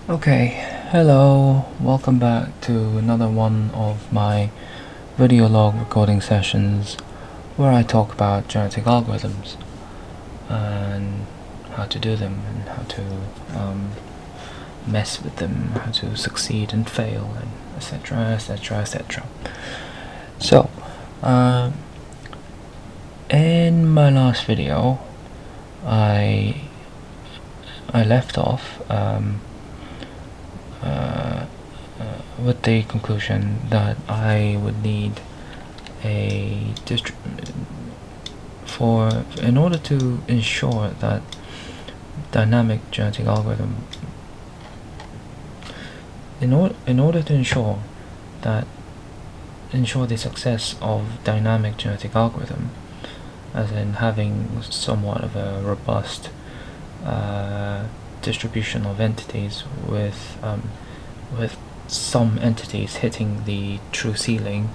Okay, hello, welcome back to another one of my video log recording sessions where I talk about genetic algorithms and how to do them and how to mess with them, how to succeed and fail, and etc, etc, etc. So, in my last video I left off with the conclusion that I would need a in order to ensure that dynamic genetic algorithm in order to ensure the success of dynamic genetic algorithm, as in having somewhat of a robust distribution of entities with some entities hitting the true ceiling.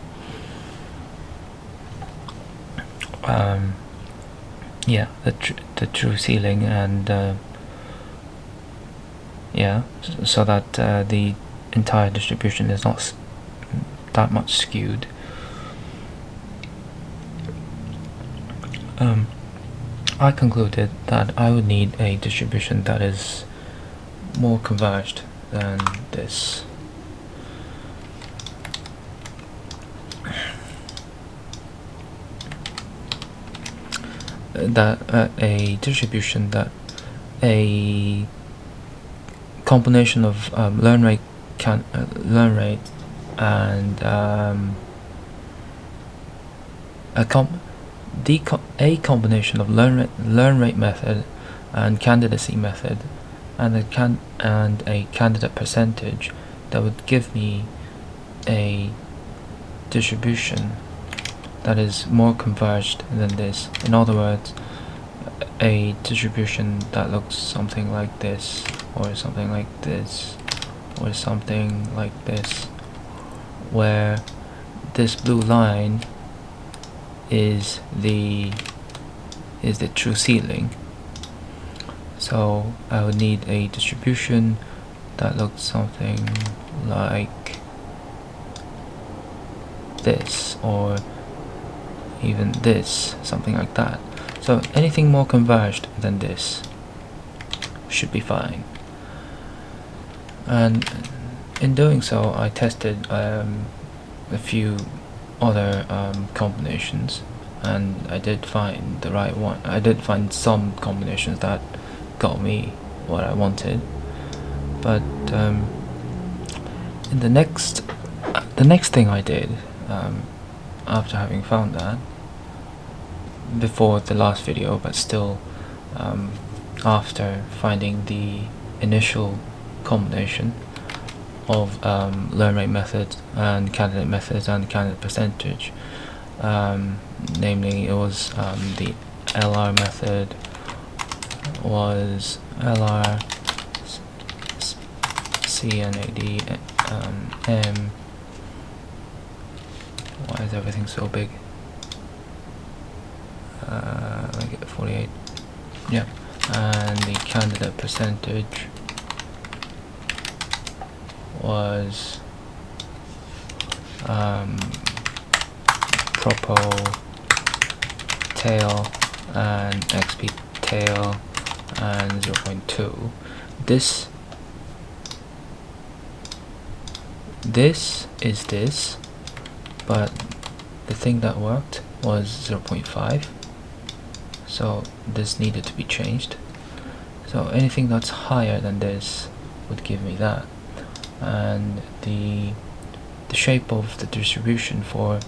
The true ceiling, and so that the entire distribution is not that much skewed. I concluded that I would need a distribution that is more converged than this. A distribution that a combination of learn rate and a combination of learn rate method and candidacy method and a candidate percentage that would give me a distribution that is more converged than this. In other words, a distribution that looks something like this, or something like this, or something like this, where this blue line is the true ceiling. So I would need a distribution that looks something like this, or even this, something like that. So anything more converged than this should be fine. And in doing so, I tested a few other combinations, and I did find the right one. I did find some combinations that got me what I wanted, but in the next thing I did, after having found that, before the last video, but still after finding the initial combination of learn rate methods and candidate methods and candidate percentage, namely it was the LR method was LR CNAD M. Why is everything so big? Let me get 48. Yeah, and the candidate percentage was propo tail and XP tail and 0.2. This is this, but the thing that worked was 0.5, so this needed to be changed. So anything that's higher than this would give me that, and the shape of the distribution for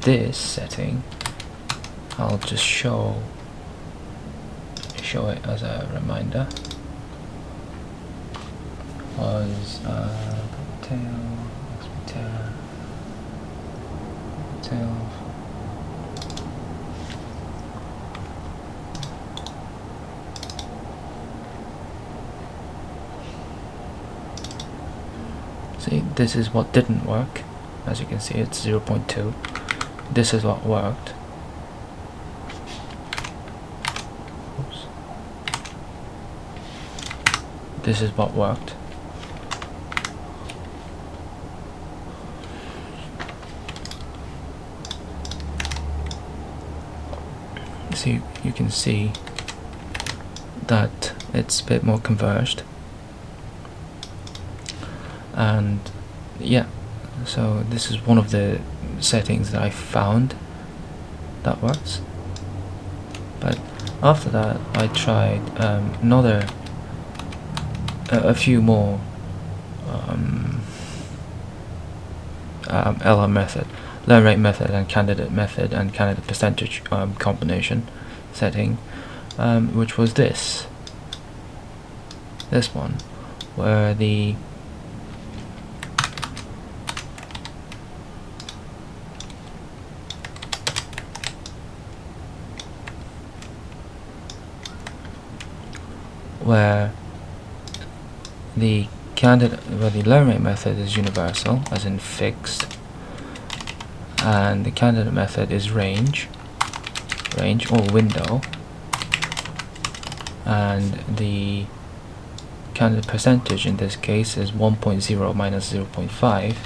this setting, I'll just show it as a reminder, was tail. See, this is what didn't work. As you can see, it's 0.2. This is what worked. Oops. this is what worked. So you can see that it's a bit more converged, and yeah, so this is one of the settings that I found that works. But after that I tried a few more LR method, learn rate method, and candidate percentage combination setting, which was this one, where the learn rate method is universal, as in fixed, and the candidate method is range or window, and the candidate percentage in this case is 1.0 minus 0.5,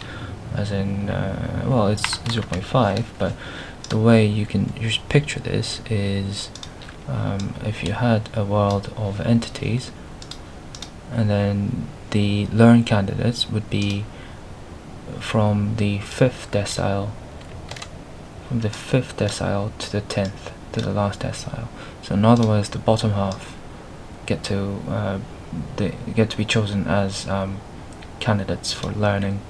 as in well, it's 0.5, but the way you should picture this is if you had a world of entities, and then the learn candidates would be from the fifth decile to the 10th, to the last decile. So in other words, the bottom half get to be chosen as candidates for learning,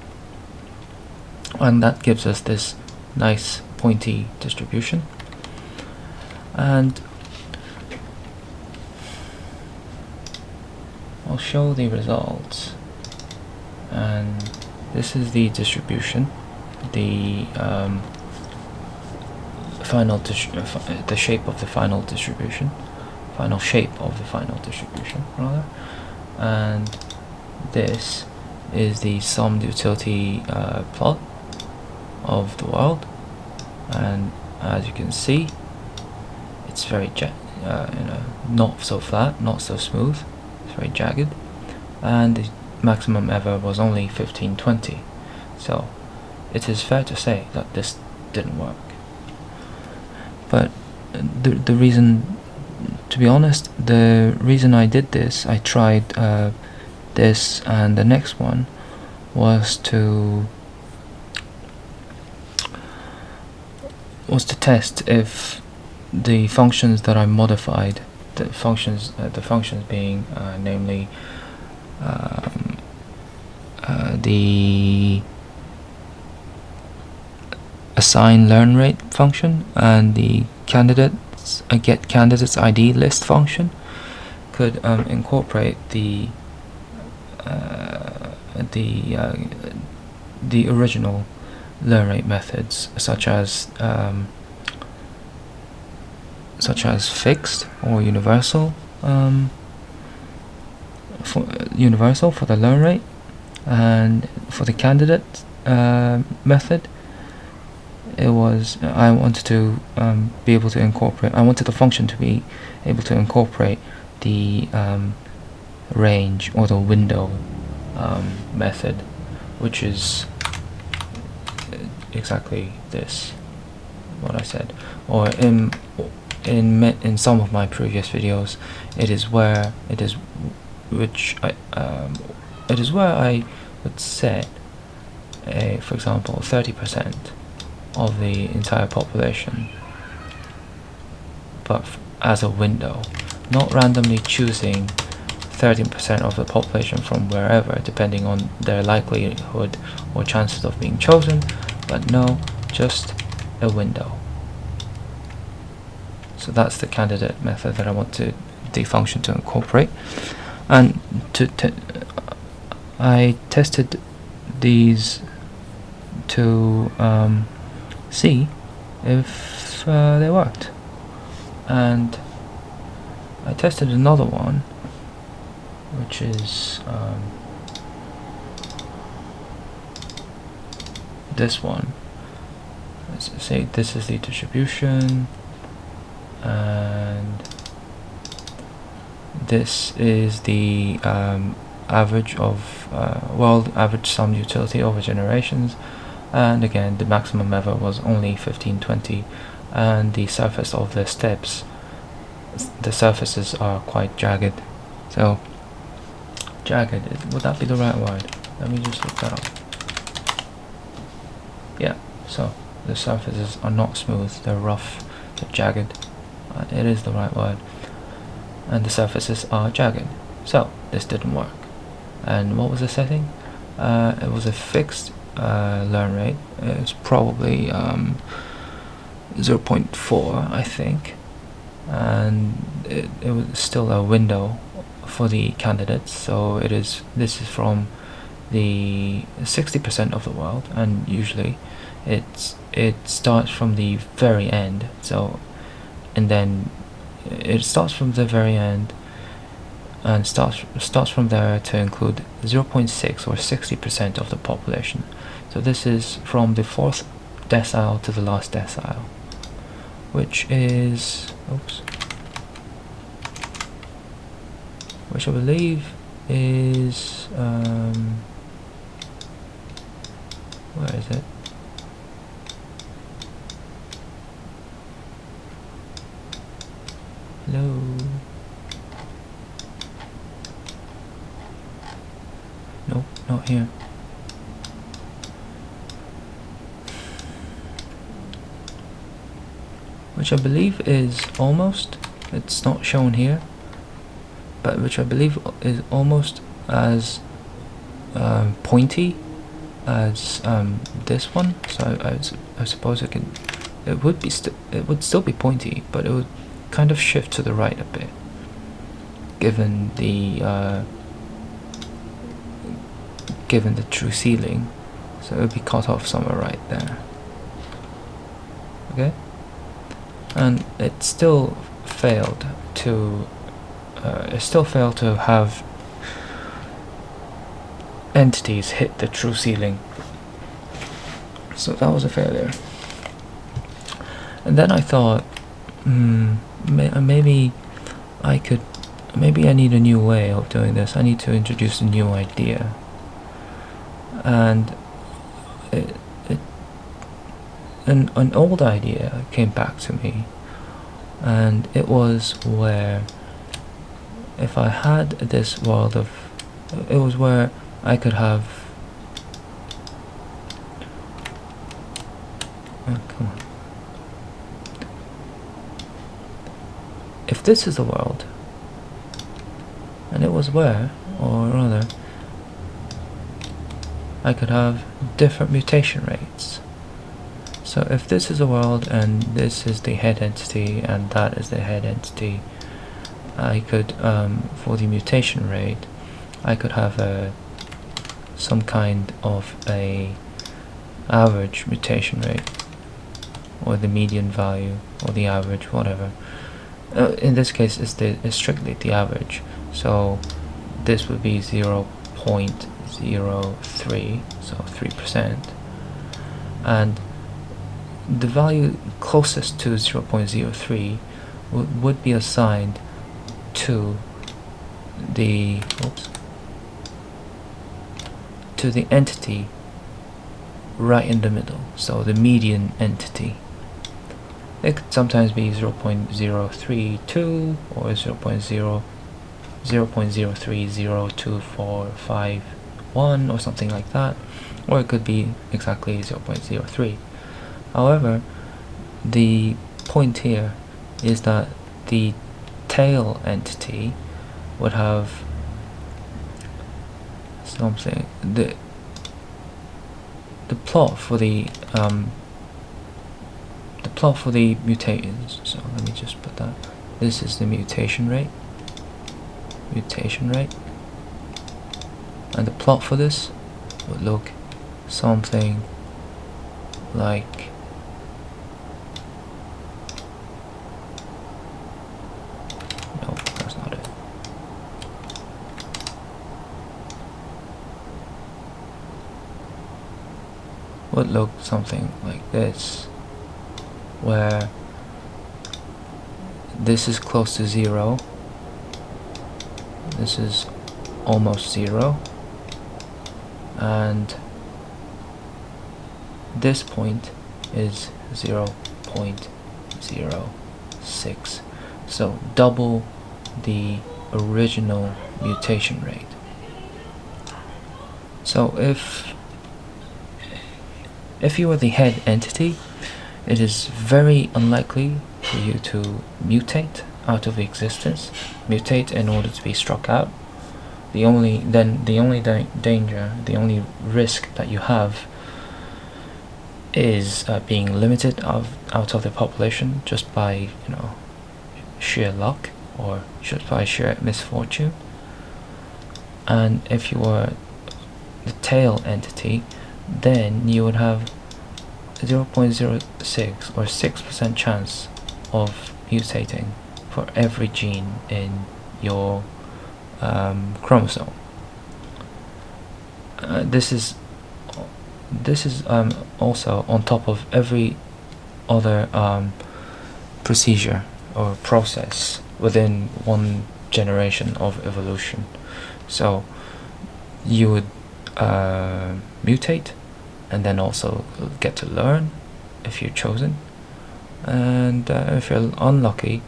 and that gives us this nice pointy distribution. And I'll show the results, and this is the distribution, the the shape of the final distribution, rather, and this is the summed utility plot of the world, and as you can see, it's very not so flat, not so smooth. It's very jagged, and the maximum ever was only 1520. So it is fair to say that this didn't work. But the reason, to be honest, the reason I did this, I tried this and the next one, was to test if the functions that I modified, the functions being namely the assign learn rate function and the get candidates ID list function, could incorporate the original learn rate methods, such as fixed or universal for the learn rate, and for the candidate method, I wanted to be able to incorporate. I wanted the function to be able to incorporate the range or the window method, which is exactly this, what I said, or in some of my previous videos, it is where I would set for example 30% of the entire population, but as a window, not randomly choosing 13% of the population from wherever, depending on their likelihood or chances of being chosen, but no, just a window. So that's the candidate method that I want the function to incorporate, and I tested these to see if they worked, and I tested another one, which is this one. Let's say this is the distribution, and this is the average of world average sum utility over generations, and again the maximum ever was only 1520, and the surface of the steps, the surfaces are quite jagged. So jagged, would that be the right word? Let me just look that up. Yeah, so the surfaces are not smooth, they're rough, they're jagged. It is the right word. And the surfaces are jagged. So this didn't work. And what was the setting? It was a fixed learn rate. It's probably 0.4, I think. And it was still a window for the candidates. So this is from the 60% of the world, and usually it starts from the very end. So, and then it starts from the very end and starts from there to include 0.6 or 60% of the population. So this is from the 4th decile to the last decile, which is which I believe is where is it? Hello. Nope, not here. Which I believe is almost, it's not shown here, but which I believe is almost as pointy as this one. So I suppose it would still be pointy, but it would kind of shift to the right a bit, given the true ceiling. So it would be cut off somewhere right there. Okay, and it still failed to have entities hit the true ceiling. So that was a failure. And then I thought, maybe I need a new way of doing this. I need to introduce a new idea. And an old idea came back to me, and it was where if I had this world of, it was where I could have, come on. If this is the world, and it was where, or rather, I could have different mutation rates. So if this is a world and this is the head entity and that is the head entity, I could, for the mutation rate, I could have some kind of a average mutation rate, or the median value, or the average, whatever. In this case, it's strictly the average. So this would be 0.03, so 3%, and the value closest to 0.03 would be assigned to the entity right in the middle, so the median entity. It could sometimes be 0.032 or 0.030245 or something like that, or it could be exactly 0.03. However, the point here is that the tail entity would have something, the plot for the mutations. So let me just put that. This is the mutation rate, and the plot for this would look something like no, that's not it. Would look something like this, where this is close to 0 this is almost 0, and this point is 0.06, so double the original mutation rate. So if you are the head entity, it is very unlikely for you to mutate out of existence, mutate in order to be struck out. The only danger, the only risk that you have is being limited out of the population just by sheer luck or just by sheer misfortune. And if you were the tail entity, then you would have 0.06 or 6% chance of mutating for every gene in your chromosome. This is also on top of every other procedure or process within one generation of evolution. So you would mutate and then also get to learn if you're chosen, and if you're unlucky,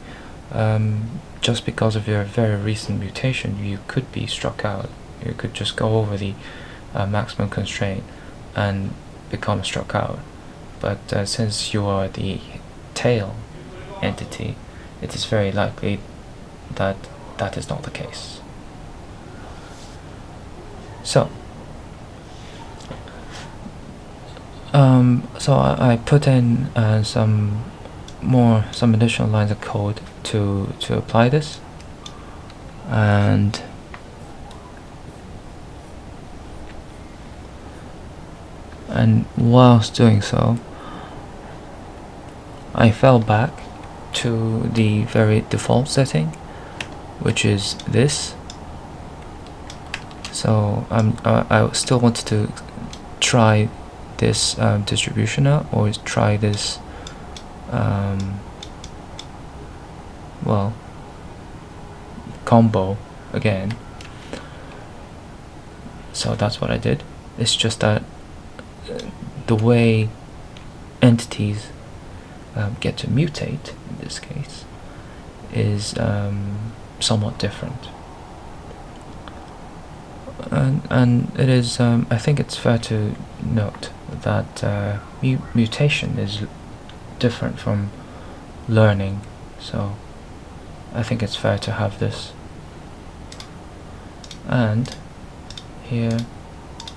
just because of your very recent mutation, you could be struck out. You could just go over the maximum constraint and become struck out. But since you are the tail entity, it is very likely that that is not the case. So I put in some additional lines of code to apply this, and whilst doing so, I fell back to the very default setting, which is this. So I still wanted to try this distribution out, or try this combo again. So that's what I did. It's just that the way entities get to mutate in this case is somewhat different, and it is I think it's fair to note that mutation is different from learning, so I think it's fair to have this. And here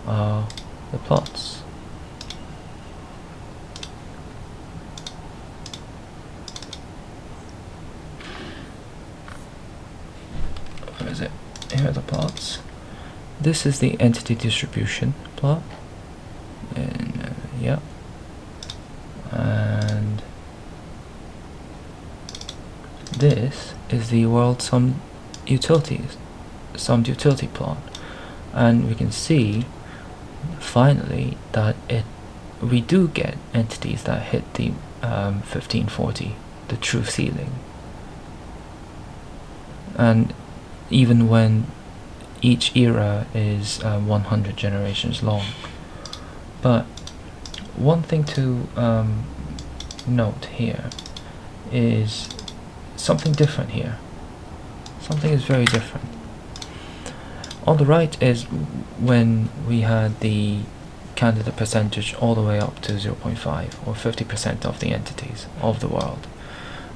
are the plots. Where is it? Here are the plots. This is the entity distribution plot, and yeah, and this is the world summed utility plot, and we can see finally that we do get entities that hit the 1540, the true ceiling, and even when each era is 100 generations long. But one thing to note here is something different here. Something is very different. On the right is when we had the candidate percentage all the way up to 0.5 or 50% of the entities of the world,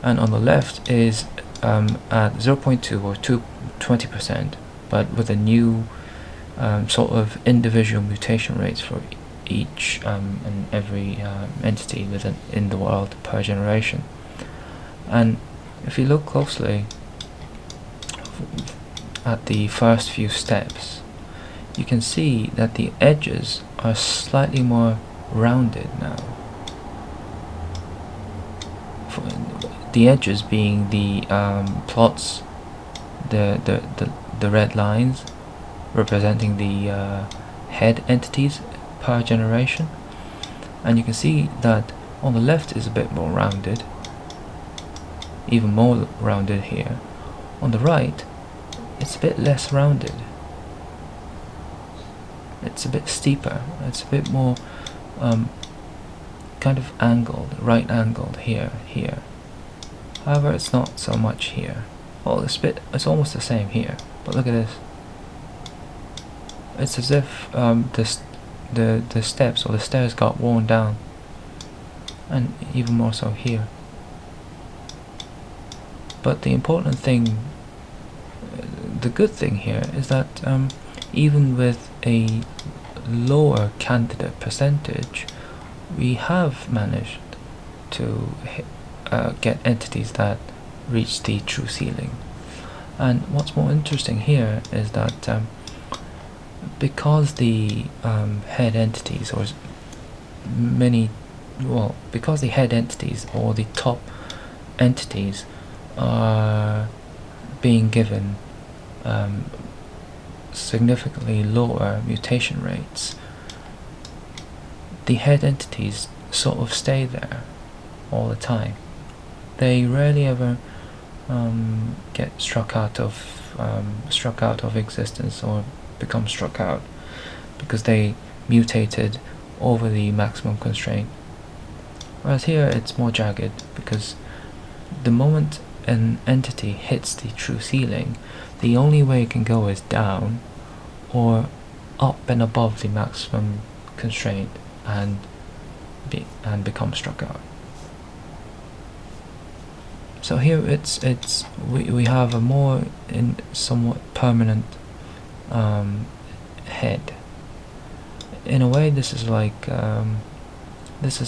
and on the left is at 0.2 or 20%, but with a new sort of individual mutation rates for each and every entity in the world per generation. And if you look closely at the first few steps, you can see that the edges are slightly more rounded now. The edges being the plots, the red lines representing the head entities per generation, and you can see that on the left is a bit more rounded, even more rounded here. On the right, it's a bit less rounded. It's a bit steeper. It's a bit more kind of angled, right angled here. However, it's not so much here. Well, it's almost the same here. But look at this. It's as if the steps or the stairs got worn down, and even more so here. But the important thing, the good thing here is that even with a lower candidate percentage, we have managed to get entities that reach the true ceiling. And what's more interesting here is that because the head entities, or because the head entities or the top entities are being given significantly lower mutation rates, the head entities sort of stay there all the time. They rarely ever get struck out of existence or become struck out because they mutated over the maximum constraint. Whereas here it's more jagged, because the moment an entity hits the true ceiling, the only way it can go is down or up and above the maximum constraint and become struck out. So here we have a more somewhat permanent head. In a way, this is like this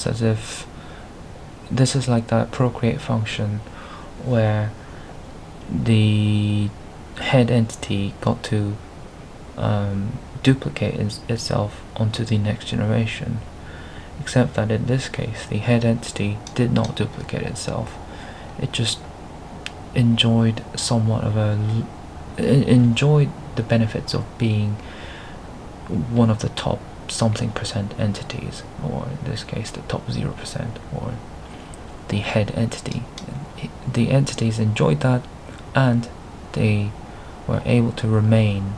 is like that procreate function where the head entity got to duplicate itself onto the next generation, except that in this case the head entity did not duplicate itself. It just enjoyed enjoyed the benefits of being one of the top something percent entities, or in this case the top 0%, or the head entity. The entities enjoyed that, and they were able to remain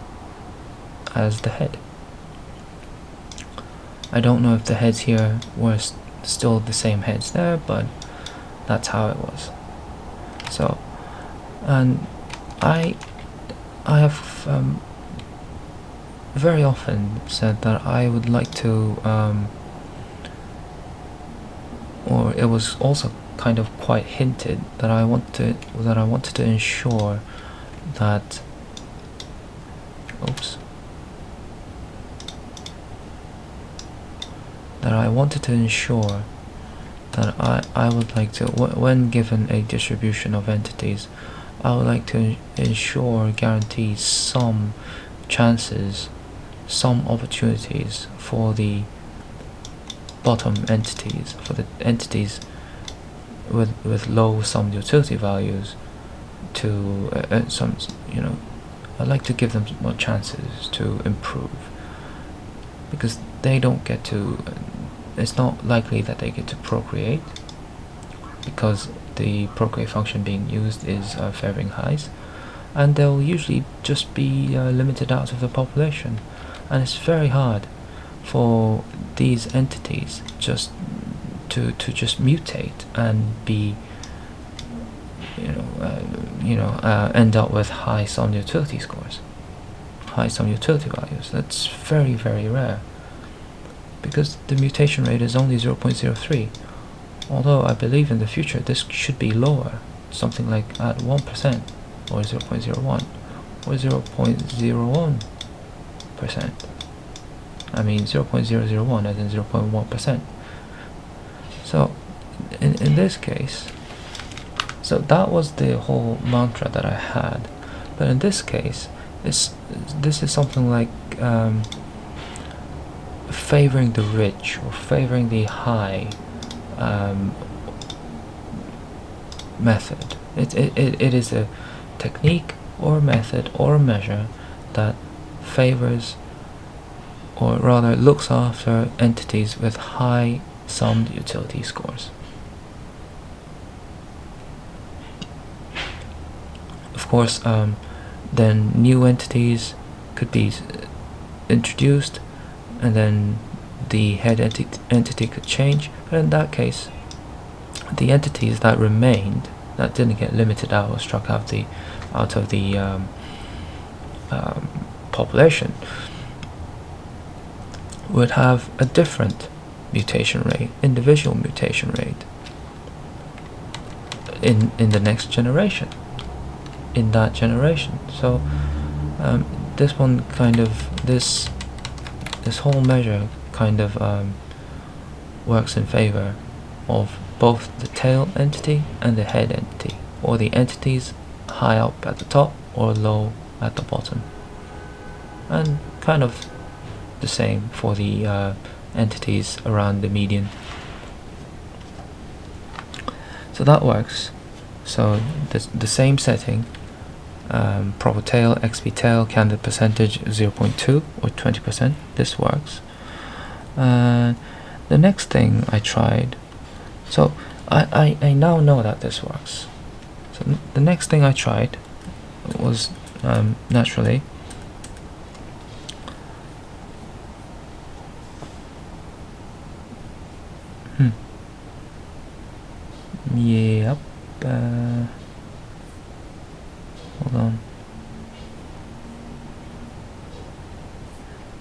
as the head. I don't know if the heads here were still the same heads there, but that's how it was. So, and I have very often said that I would like to, or it was also kind of quite hinted that I wanted to ensure that, that I would like to, when given a distribution of entities, I would like to guarantee some chances, some opportunities for the bottom entities, for the entities with low sum utility values, to I'd like to give them more chances to improve, because they don't get to, it's not likely that they get to procreate, because the procreate function being used is favoring highs, and they'll usually just be limited out of the population, and it's very hard for these entities just to just mutate and be end up with high sum utility scores, high sum utility values. That's very, very rare, because the mutation rate is only 0.03, although I believe in the future this should be lower, something like at 1% or 0.01 or 0.01%. I mean 0.001 as in 0.1%. So in this case, so that was the whole mantra that I had, but in this case this is something like favoring the rich, or favoring the high method. It is a technique or a method or a measure that favors, or rather looks after, entities with high summed utility scores. Of course, then new entities could be introduced, and then the head entity could change. But in that case, the entities that remained, that didn't get limited out or struck out of the population, would have a different mutation rate, individual mutation rate, in the next generation, in that generation. So this one kind of, this whole measure kind of works in favor of both the tail entity and the head entity, or the entities high up at the top or low at the bottom, and kind of the same for the entities around the median. So that works. So the same setting, proper tail, XP tail, candidate percentage 0.2 or 20%, this works. The next thing I tried, so I now know that this works. So the next thing I tried was naturally yep. Hold on.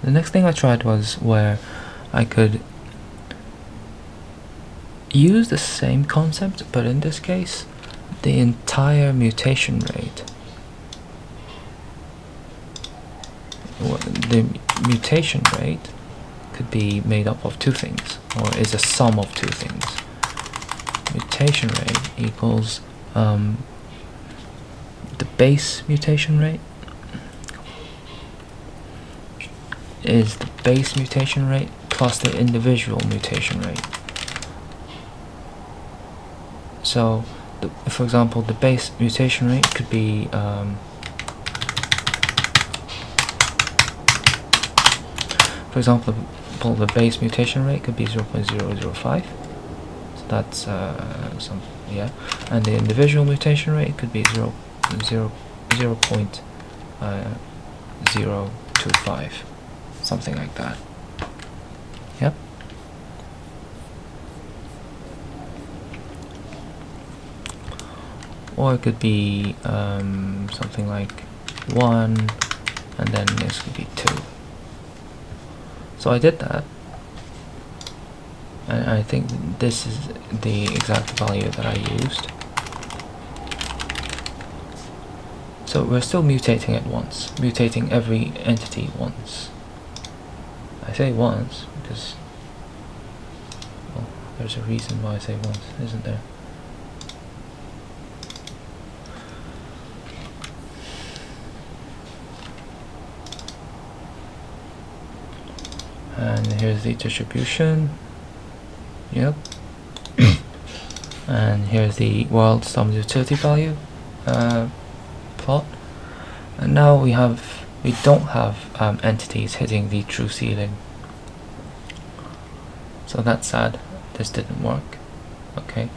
The next thing I tried was where I could use the same concept, but in this case, the entire mutation rate. The mutation rate could be made up of two things, or is a sum of two things. Mutation rate equals the base mutation rate is the base mutation rate plus the individual mutation rate. So, for example, the base mutation rate could be for example, the base mutation rate could be 0.005. So that's and the individual mutation rate could be 0.025, something like that. Yep. Or it could be something like 1, and then this could be 2. So I did that, and I think this is the exact value that I used. So we're still mutating it once, mutating every entity once. I say once because, well, there's a reason why I say once, isn't there? And here's the distribution. Yep. And here's the world sum utility value plot. And now we don't have entities hitting the true ceiling. So that's sad. This didn't work. Okay.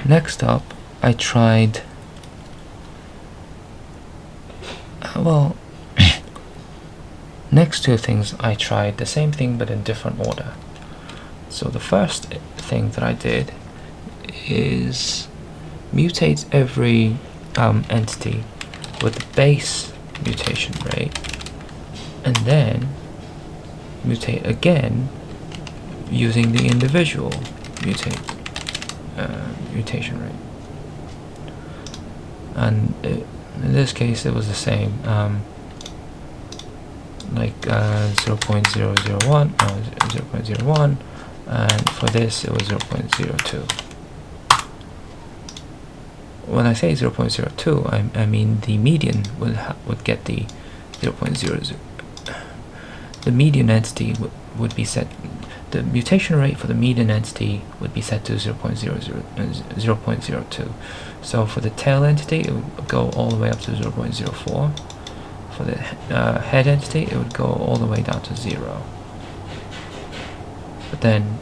Next up, I tried. Next two things I tried the same thing but in different order. So the first thing that I did is mutate every entity with the base mutation rate, and then mutate again using the individual mutation rate. And in this case it was the same, like 0.001, 0.01, and for this it was 0.02. When I say 0.02, I mean the median would get the 0.00. The median entity would be set. The mutation rate for the median entity would be set to 0.02. So for the tail entity, it would go all the way up to 0.04. For the head entity, it would go all the way down to 0. But then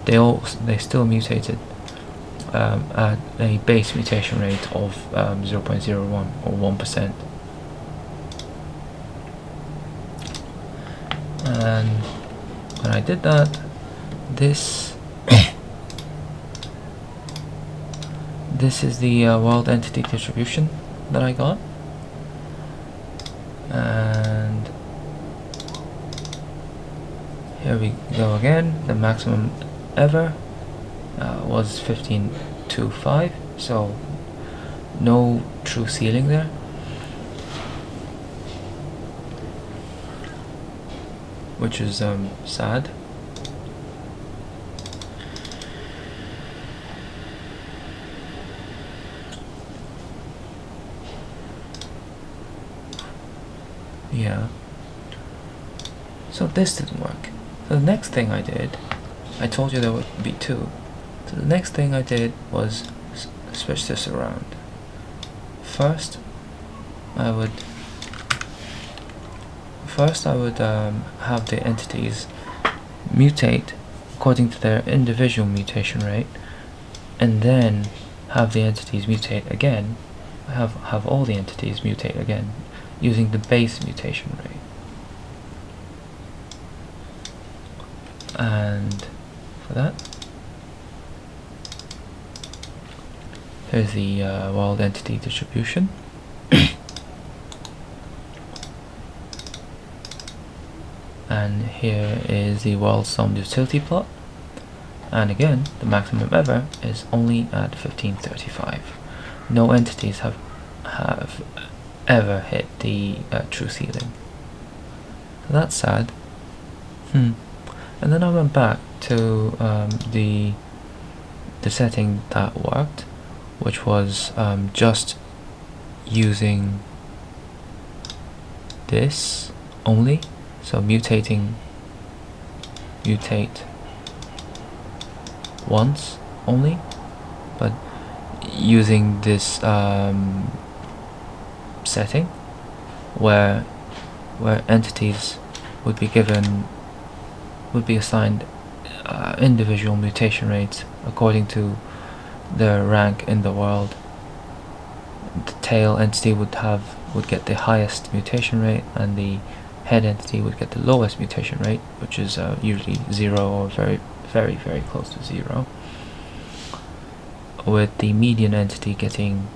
they still mutated at a base mutation rate of 0.01 or 1%. And when I did that, this this is the world entity distribution that I got, and here we go again. The maximum ever was 15.25, so no true ceiling there. Which is sad. Yeah. So this didn't work. So the next thing I did, I told you there would be two. So the next thing I did was switch this around. First, I would have the entities mutate according to their individual mutation rate, and then have the entities mutate again, have all the entities mutate again, using the base mutation rate. And for that, here's the world entity distribution. And here is the world summed utility plot, and again the maximum ever is only at 1535. No entities have ever hit the true ceiling. So that's sad. And then I went back to the setting that worked, which was just using this only. So mutate once only, but using this setting where entities would be assigned individual mutation rates according to their rank in the world. The tail entity would get the highest mutation rate, and the head entity would get the lowest mutation rate, which is usually 0 or very, very, very close to 0, with the median entity getting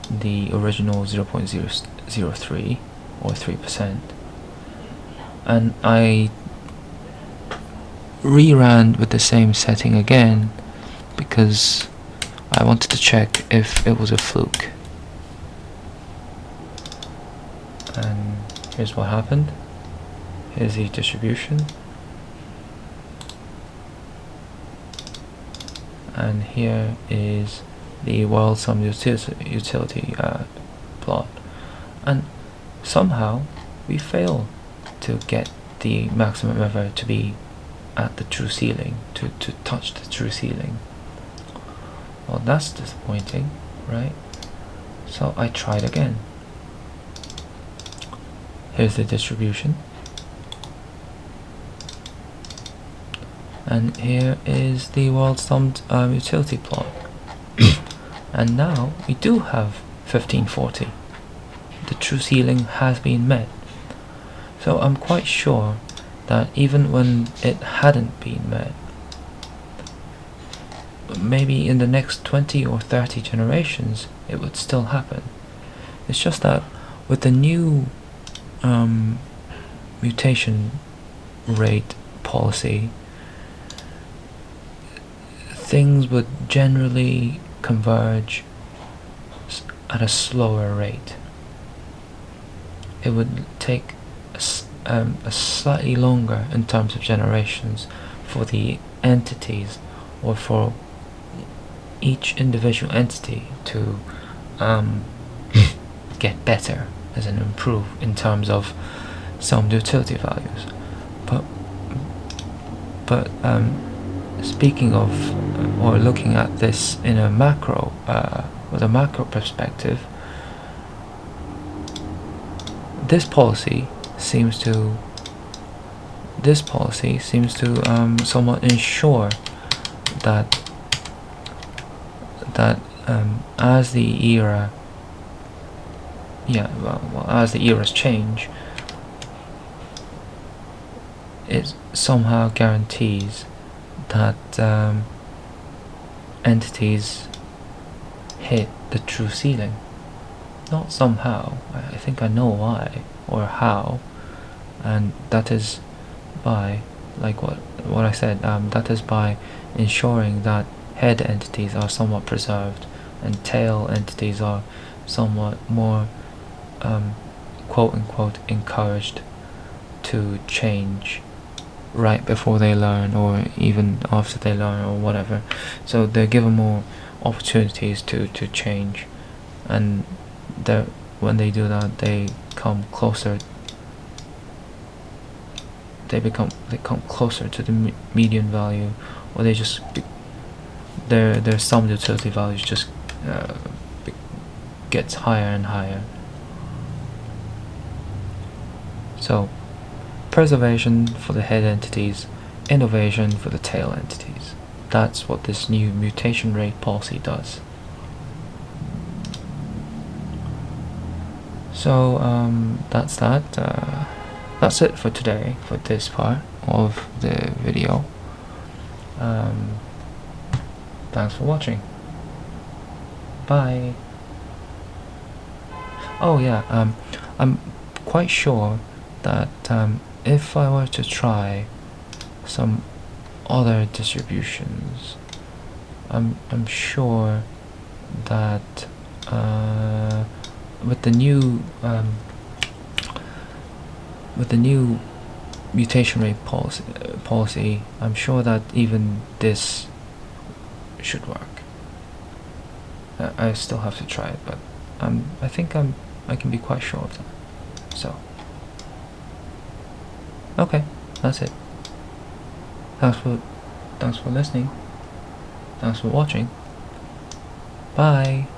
the original 0.003 or 3%. And I reran with the same setting again because I wanted to check if it was a fluke. And here's what happened. Here's the distribution, and here is the world sum utility plot, and somehow we fail to get the maximum ever to be at the true ceiling, to touch the true ceiling. Well, that's disappointing, right? So I tried again. Here's the distribution, and here is the world summed utility plot. And now we do have 1540. The true ceiling has been met. So I'm quite sure that even when it hadn't been met, maybe in the next 20 or 30 generations it would still happen. It's just that with the new mutation rate policy, things would generally converge at a slower rate. It would take a slightly longer in terms of generations for the entities, or for each individual entity to get better, as in improve in terms of some utility values. But speaking of, or looking at this in a macro, with a macro perspective, this policy seems to somewhat ensure that as the era, as the eras change, it somehow guarantees that entities hit the true ceiling. Not somehow, I think I know why or how, and that is by, like what I said, that is by ensuring that head entities are somewhat preserved and tail entities are somewhat more quote-unquote encouraged to change right before they learn or even after they learn or whatever. So they're given more opportunities to change, and when they do that, they come closer. They come closer to the median value, or they just their sum utility values just gets higher and higher. So, preservation for the head entities, innovation for the tail entities. That's what this new mutation rate policy does. So that's that. That's it for today, for this part of the video. Thanks for watching. Bye. Oh yeah, I'm quite sure that if I were to try some other distributions, I'm sure that with the new mutation rate policy, I'm sure that even this should work. I still have to try it, but I think I can be quite sure of that. So, okay, that's it. Thanks for listening. Thanks for watching. Bye.